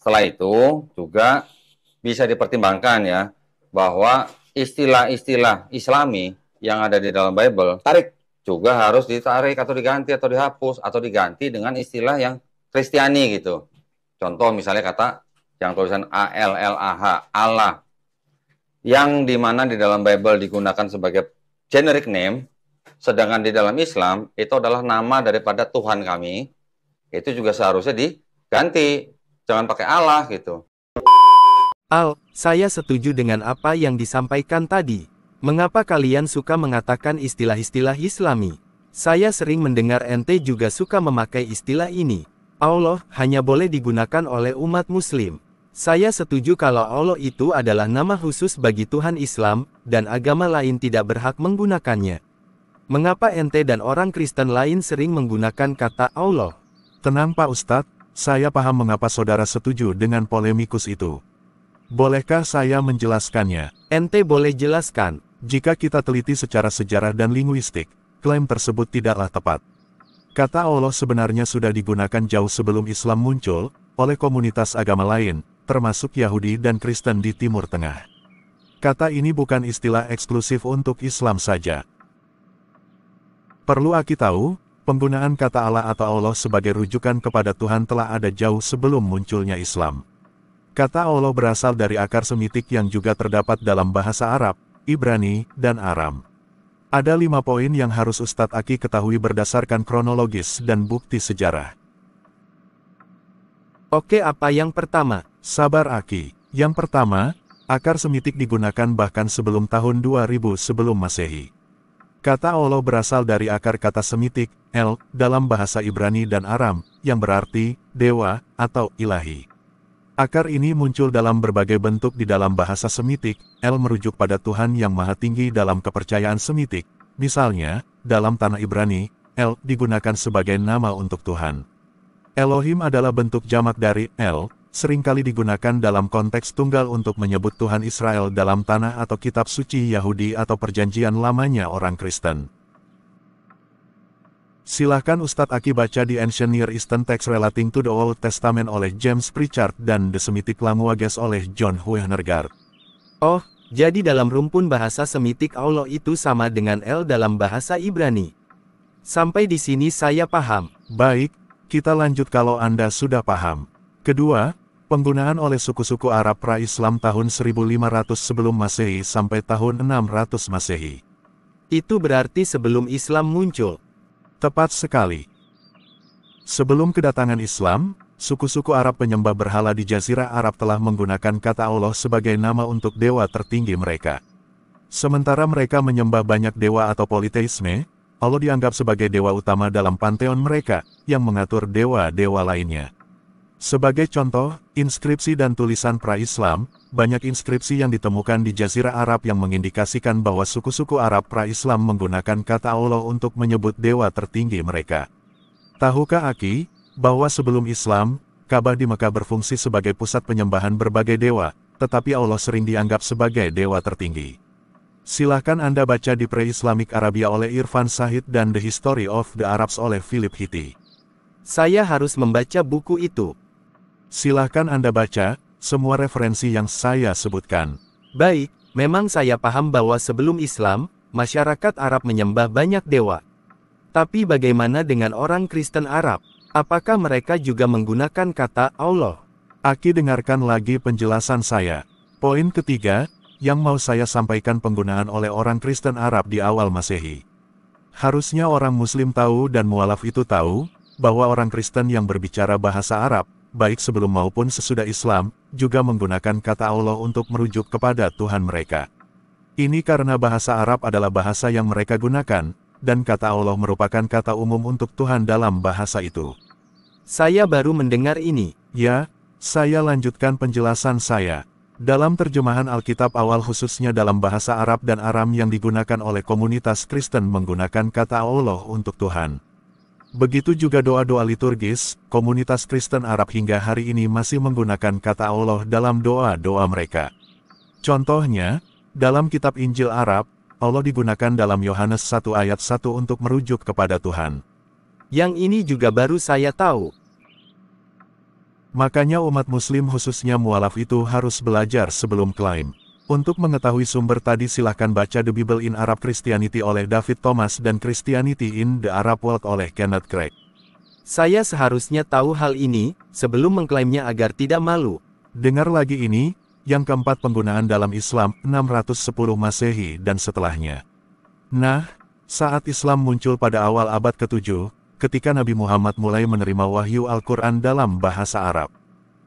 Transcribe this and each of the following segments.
setelah itu juga bisa dipertimbangkan ya, bahwa istilah-istilah Islami yang ada di dalam Bible Tarik. juga harus ditarik atau diganti atau dihapus atau diganti dengan istilah yang Kristiani gitu. Contoh misalnya kata yang tulisan ALLAH, Allah, yang dimana di dalam Bible digunakan sebagai generic name, sedangkan di dalam Islam itu adalah nama daripada Tuhan kami, itu juga seharusnya diganti, jangan pakai Allah gitu. Saya setuju dengan apa yang disampaikan tadi. Mengapa kalian suka mengatakan istilah-istilah Islami? Saya sering mendengar ente juga suka memakai istilah ini. Allah hanya boleh digunakan oleh umat Muslim. Saya setuju kalau Allah itu adalah nama khusus bagi Tuhan Islam, dan agama lain tidak berhak menggunakannya. Mengapa ente dan orang Kristen lain sering menggunakan kata Allah? Tenang Pak Ustadz, saya paham mengapa saudara setuju dengan polemikus itu. Bolehkah saya menjelaskannya? Ente boleh jelaskan. Jika kita teliti secara sejarah dan linguistik, klaim tersebut tidaklah tepat. Kata Allah sebenarnya sudah digunakan jauh sebelum Islam muncul, oleh komunitas agama lain, termasuk Yahudi dan Kristen di Timur Tengah. Kata ini bukan istilah eksklusif untuk Islam saja. Perlu Aki tahu, penggunaan kata Allah atau Allah sebagai rujukan kepada Tuhan telah ada jauh sebelum munculnya Islam. Kata Allah berasal dari akar Semitik yang juga terdapat dalam bahasa Arab, Ibrani, dan Aram. Ada 5 poin yang harus Ustadz Aki ketahui berdasarkan kronologis dan bukti sejarah. Oke, apa yang pertama? Sabar Aki. Yang pertama, akar Semitik digunakan bahkan sebelum tahun 2000 sebelum Masehi. Kata Allah berasal dari akar kata Semitik, El, dalam bahasa Ibrani dan Aram, yang berarti dewa atau ilahi. Akar ini muncul dalam berbagai bentuk di dalam bahasa Semitik. El merujuk pada Tuhan yang Maha Tinggi dalam kepercayaan Semitik. Misalnya, dalam tanah Ibrani, El digunakan sebagai nama untuk Tuhan. Elohim adalah bentuk jamak dari El, seringkali digunakan dalam konteks tunggal untuk menyebut Tuhan Israel dalam tanah atau kitab suci Yahudi atau perjanjian lamanya orang Kristen. Silahkan Ustadz Aki baca di Ancient Near Eastern Text Relating to the Old Testament oleh James Pritchard dan The Semitic Languages oleh John Huehnergaard. Oh, jadi dalam rumpun bahasa Semitik Allah itu sama dengan El dalam bahasa Ibrani. Sampai di sini saya paham. Baik, kita lanjut kalau Anda sudah paham. Kedua, penggunaan oleh suku-suku Arab pra-Islam tahun 1500 sebelum Masehi sampai tahun 600 Masehi. Itu berarti sebelum Islam muncul. Tepat sekali. Sebelum kedatangan Islam, suku-suku Arab penyembah berhala di Jazirah Arab telah menggunakan kata Allah sebagai nama untuk dewa tertinggi mereka. Sementara mereka menyembah banyak dewa atau politeisme, Allah dianggap sebagai dewa utama dalam panteon mereka, yang mengatur dewa-dewa lainnya. Sebagai contoh, inskripsi dan tulisan pra-Islam, banyak inskripsi yang ditemukan di Jazirah Arab yang mengindikasikan bahwa suku-suku Arab pra-Islam menggunakan kata Allah untuk menyebut dewa tertinggi mereka. Tahukah Aki, bahwa sebelum Islam, Ka'bah di Mekah berfungsi sebagai pusat penyembahan berbagai dewa, tetapi Allah sering dianggap sebagai dewa tertinggi. Silahkan Anda baca di Pre-Islamic Arabia oleh Irfan Shahid dan The History of the Arabs oleh Philip Hitti. Saya harus membaca buku itu. Silahkan Anda baca semua referensi yang saya sebutkan. Baik, memang saya paham bahwa sebelum Islam, masyarakat Arab menyembah banyak dewa. Tapi bagaimana dengan orang Kristen Arab? Apakah mereka juga menggunakan kata Allah? Aki dengarkan lagi penjelasan saya. Poin ketiga, yang mau saya sampaikan penggunaan oleh orang Kristen Arab di awal Masehi. Harusnya orang Muslim tahu dan mualaf itu tahu, bahwa orang Kristen yang berbicara bahasa Arab, baik sebelum maupun sesudah Islam, juga menggunakan kata Allah untuk merujuk kepada Tuhan mereka. Ini karena bahasa Arab adalah bahasa yang mereka gunakan, dan kata Allah merupakan kata umum untuk Tuhan dalam bahasa itu. Saya baru mendengar ini. Ya, saya lanjutkan penjelasan saya. Dalam terjemahan Alkitab awal khususnya dalam bahasa Arab dan Aram yang digunakan oleh komunitas Kristen menggunakan kata Allah untuk Tuhan. Begitu juga doa-doa liturgis, komunitas Kristen Arab hingga hari ini masih menggunakan kata Allah dalam doa-doa mereka. Contohnya, dalam kitab Injil Arab, Allah digunakan dalam Yohanes 1 ayat 1 untuk merujuk kepada Tuhan. Yang ini juga baru saya tahu. Makanya umat muslim khususnya mualaf itu harus belajar sebelum klaim. Untuk mengetahui sumber tadi silahkan baca The Bible in Arab Christianity oleh David Thomas dan Christianity in the Arab World oleh Kenneth Craig. Saya seharusnya tahu hal ini, sebelum mengklaimnya agar tidak malu. Dengar lagi ini, yang keempat penggunaan dalam Islam, 610 Masehi dan setelahnya. Nah, saat Islam muncul pada awal abad ke-7, ketika Nabi Muhammad mulai menerima wahyu Al-Quran dalam bahasa Arab.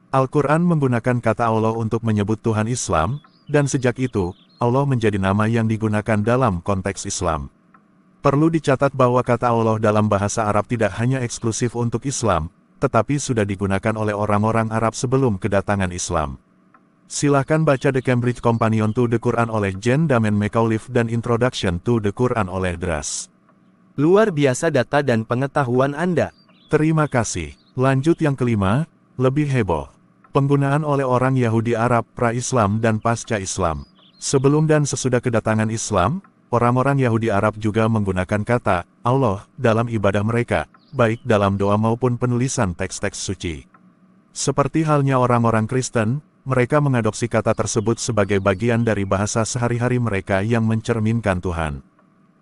Al-Quran menggunakan kata Allah untuk menyebut Tuhan Islam, dan sejak itu, Allah menjadi nama yang digunakan dalam konteks Islam. Perlu dicatat bahwa kata Allah dalam bahasa Arab tidak hanya eksklusif untuk Islam, tetapi sudah digunakan oleh orang-orang Arab sebelum kedatangan Islam. Silahkan baca The Cambridge Companion to the Quran oleh Jen Damen Macauliffe dan Introduction to the Quran oleh Dras. Luar biasa data dan pengetahuan Anda. Terima kasih. Lanjut yang kelima, lebih heboh. Penggunaan oleh orang Yahudi Arab pra-Islam dan pasca Islam. Sebelum dan sesudah kedatangan Islam, orang-orang Yahudi Arab juga menggunakan kata Allah dalam ibadah mereka, baik dalam doa maupun penulisan teks-teks suci. Seperti halnya orang-orang Kristen, mereka mengadopsi kata tersebut sebagai bagian dari bahasa sehari-hari mereka yang mencerminkan Tuhan.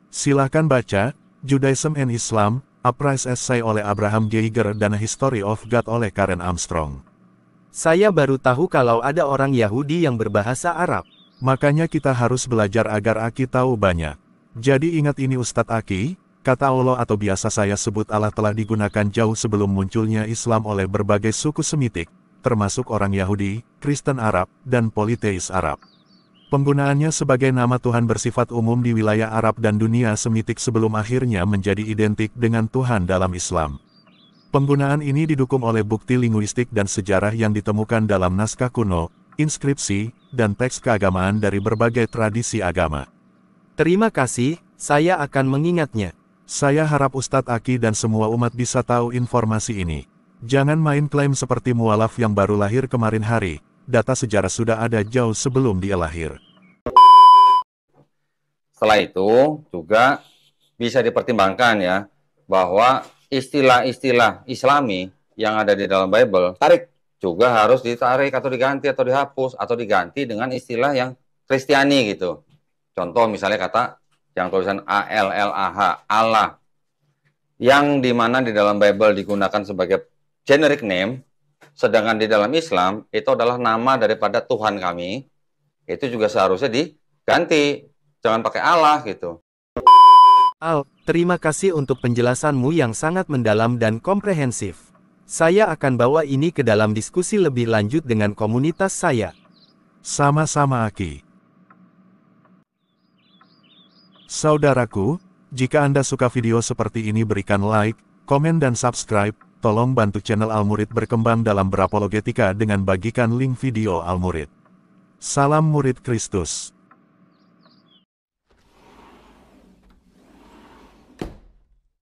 Silahkan baca Judaism and Islam, A Price Essay oleh Abraham Geiger dan A History of God oleh Karen Armstrong. Saya baru tahu kalau ada orang Yahudi yang berbahasa Arab. Makanya kita harus belajar agar Aki tahu banyak. Jadi ingat ini Ustadz Aki, kata Allah atau biasa saya sebut Allah telah digunakan jauh sebelum munculnya Islam oleh berbagai suku Semitik, termasuk orang Yahudi, Kristen Arab, dan politeis Arab. Penggunaannya sebagai nama Tuhan bersifat umum di wilayah Arab dan dunia Semitik sebelum akhirnya menjadi identik dengan Tuhan dalam Islam. Penggunaan ini didukung oleh bukti linguistik dan sejarah yang ditemukan dalam naskah kuno, inskripsi, dan teks keagamaan dari berbagai tradisi agama. Terima kasih, saya akan mengingatnya. Saya harap Ustadz Aki dan semua umat bisa tahu informasi ini. Jangan main klaim seperti mualaf yang baru lahir kemarin hari. Data sejarah sudah ada jauh sebelum dia lahir. Setelah itu juga bisa dipertimbangkan ya, bahwa istilah-istilah Islami yang ada di dalam Bible juga harus ditarik atau diganti atau dihapus atau diganti dengan istilah yang Kristiani gitu. Contoh misalnya kata yang tulisan ALLAH, Allah, yang dimana di dalam Bible digunakan sebagai generic name, sedangkan di dalam Islam itu adalah nama daripada Tuhan kami, itu juga seharusnya diganti, jangan pakai Allah gitu. Al, terima kasih untuk penjelasanmu yang sangat mendalam dan komprehensif. Saya akan bawa ini ke dalam diskusi lebih lanjut dengan komunitas saya. Sama-sama Aki. Saudaraku, jika Anda suka video seperti ini berikan like, komen dan subscribe. Tolong bantu channel Al-Murid berkembang dalam berapologetika dengan bagikan link video Al-Murid. Salam Murid Kristus.